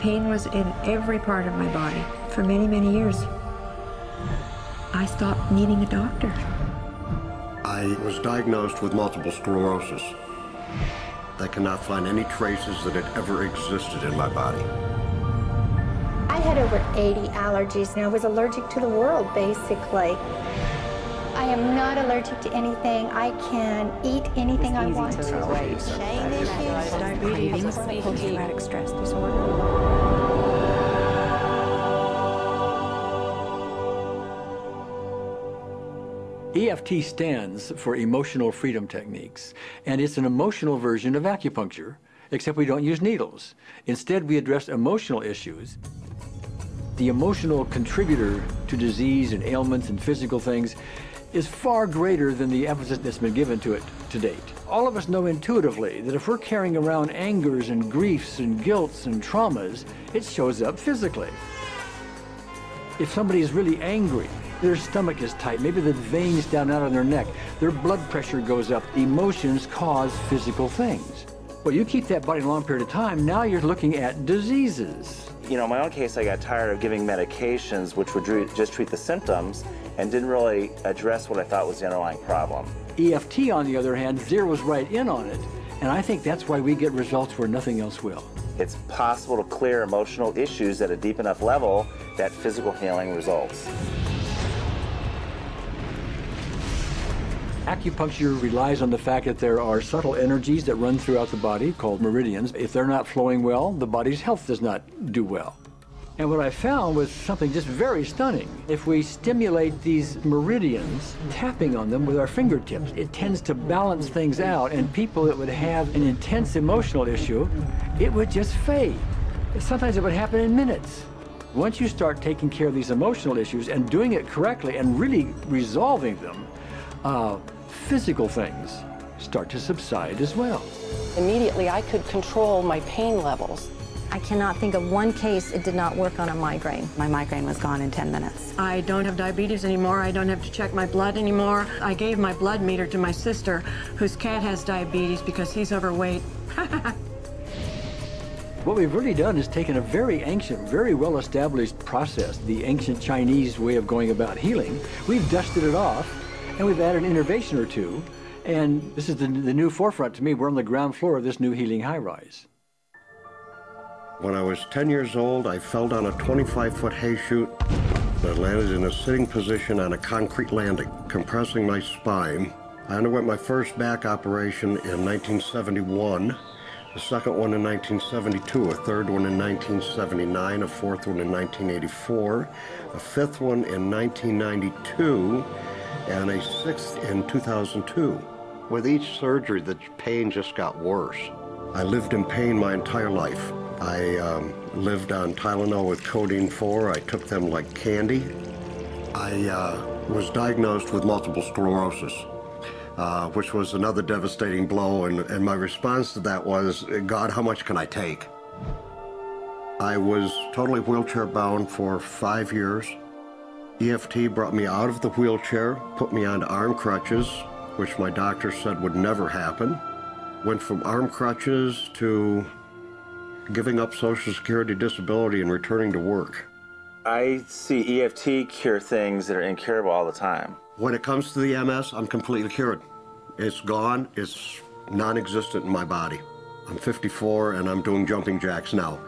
pain was in every part of my body for many, many years. I stopped needing a doctor. I was diagnosed with multiple sclerosis. They cannot find any traces that it ever existed in my body. I had over 80 allergies, and I was allergic to the world, basically. I am not allergic to anything. I can eat anything I want to. Shame issues. Diabetes, post-traumatic stress disorder. EFT stands for Emotional Freedom Techniques, and it's an emotional version of acupuncture, except we don't use needles. Instead, we address emotional issues. The emotional contributor to disease and ailments and physical things is far greater than the emphasis that's been given to it to date. All of us know intuitively that if we're carrying around angers and griefs and guilts and traumas, it shows up physically. If somebody is really angry, their stomach is tight, maybe the veins down out on their neck, their blood pressure goes up. Emotions cause physical things. Well, you keep that body a long period of time, now you're looking at diseases. You know, in my own case, I got tired of giving medications which would just treat the symptoms and didn't really address what I thought was the underlying problem. EFT, on the other hand, zeroes right in on it, and I think that's why we get results where nothing else will. It's possible to clear emotional issues at a deep enough level that physical healing results. Acupuncture relies on the fact that there are subtle energies that run throughout the body called meridians. If they're not flowing well, the body's health does not do well. And what I found was something just very stunning. If we stimulate these meridians, tapping on them with our fingertips, it tends to balance things out, and people that would have an intense emotional issue, it would just fade. Sometimes it would happen in minutes. Once you start taking care of these emotional issues and doing it correctly and really resolving them, physical things start to subside as well. Immediately, I could control my pain levels. I cannot think of one case it did not work on a migraine. My migraine was gone in 10 minutes. I don't have diabetes anymore. I don't have to check my blood anymore. I gave my blood meter to my sister, whose cat has diabetes because he's overweight. What we've really done is taken a very ancient, very well-established process, the ancient Chinese way of going about healing. We've dusted it off, and we've added an innovation or two, and this is the new forefront to me. We're on the ground floor of this new healing high-rise. When I was 10 years old, I fell down a 25-foot hay chute that landed in a sitting position on a concrete landing, compressing my spine. I underwent my first back operation in 1971, the second one in 1972, a third one in 1979, a fourth one in 1984, a fifth one in 1992, and a sixth in 2002. With each surgery, the pain just got worse. I lived in pain my entire life. I lived on Tylenol with codeine 4. I took them like candy. I was diagnosed with multiple sclerosis, which was another devastating blow, and my response to that was, God, how much can I take? I was totally wheelchair bound for 5 years. EFT brought me out of the wheelchair, put me on arm crutches, which my doctor said would never happen. Went from arm crutches to giving up Social Security disability and returning to work. I see EFT cure things that are incurable all the time. When it comes to the MS, I'm completely cured. It's gone, it's non-existent in my body. I'm 54 and I'm doing jumping jacks now.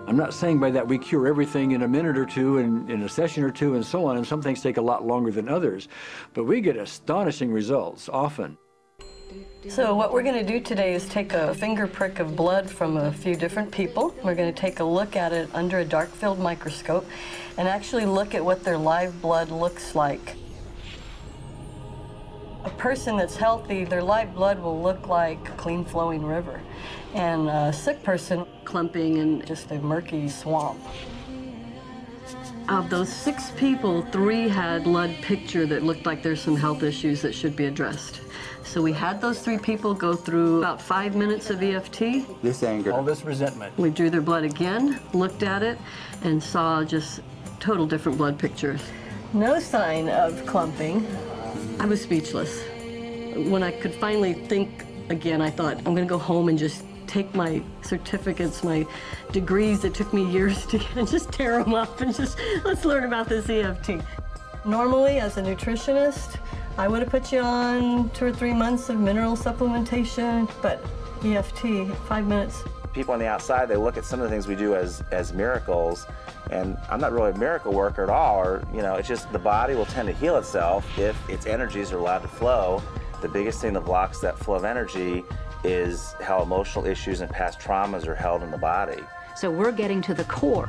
I'm not saying by that we cure everything in a minute or two, and in a session or two, and so on, and some things take a lot longer than others, but we get astonishing results often. So what we're going to do today is take a finger prick of blood from a few different people. We're going to take a look at it under a dark field microscope and actually look at what their live blood looks like. A person that's healthy, their live blood will look like a clean flowing river, and a sick person clumping in just a murky swamp. Of those 6 people, 3 had blood picture that looked like there's some health issues that should be addressed. So we had those 3 people go through about 5 minutes of EFT. This anger, all this resentment. We drew their blood again, looked at it, and saw just total different blood pictures. No sign of clumping. I was speechless. When I could finally think again, I thought, I'm going to go home and just take my certificates, my degrees that took me years to get, and just tear them up and just, let's learn about this EFT. Normally, as a nutritionist, I would have put you on 2 or 3 months of mineral supplementation, but EFT, 5 minutes. People on the outside, they look at some of the things we do as miracles, and I'm not really a miracle worker at all, or, you know, it's just the body will tend to heal itself if its energies are allowed to flow. The biggest thing that blocks that flow of energy is how emotional issues and past traumas are held in the body. So we're getting to the core.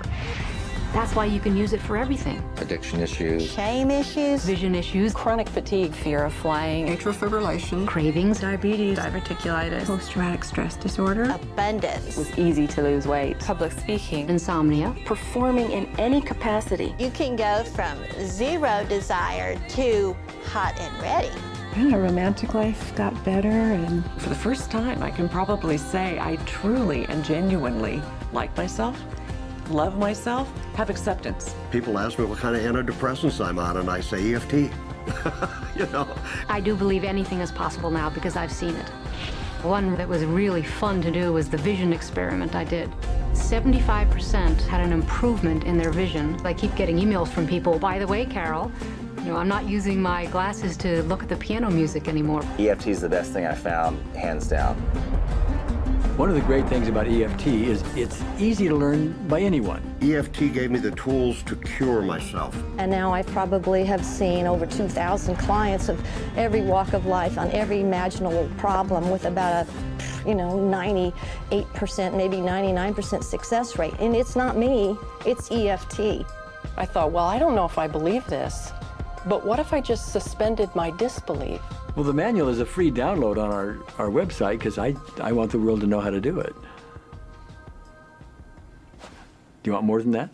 That's why you can use it for everything. Addiction issues. Shame issues. Vision issues. Chronic fatigue, fear of flying. Atrial fibrillation. Cravings. Diabetes. Diverticulitis. Post-traumatic stress disorder. Abundance. It was easy to lose weight. Public speaking. Insomnia. Performing in any capacity. You can go from zero desire to hot and ready. Our romantic life got better, and for the first time, I can probably say I truly and genuinely like myself, love myself, have acceptance. People ask me what kind of antidepressants I'm on, and I say EFT. You know? I do believe anything is possible now because I've seen it. One that was really fun to do was the vision experiment I did. 75% had an improvement in their vision. I keep getting emails from people, by the way, Carol, you know, I'm not using my glasses to look at the piano music anymore. EFT is the best thing I found, hands down. One of the great things about EFT is it's easy to learn by anyone. EFT gave me the tools to cure myself. And now I probably have seen over 2,000 clients of every walk of life on every imaginable problem with about a, 98%, maybe 99% success rate. And it's not me, it's EFT. I thought, well, I don't know if I believe this, but what if I just suspended my disbelief? Well, the manual is a free download on our website because I want the world to know how to do it. Do you want more than that?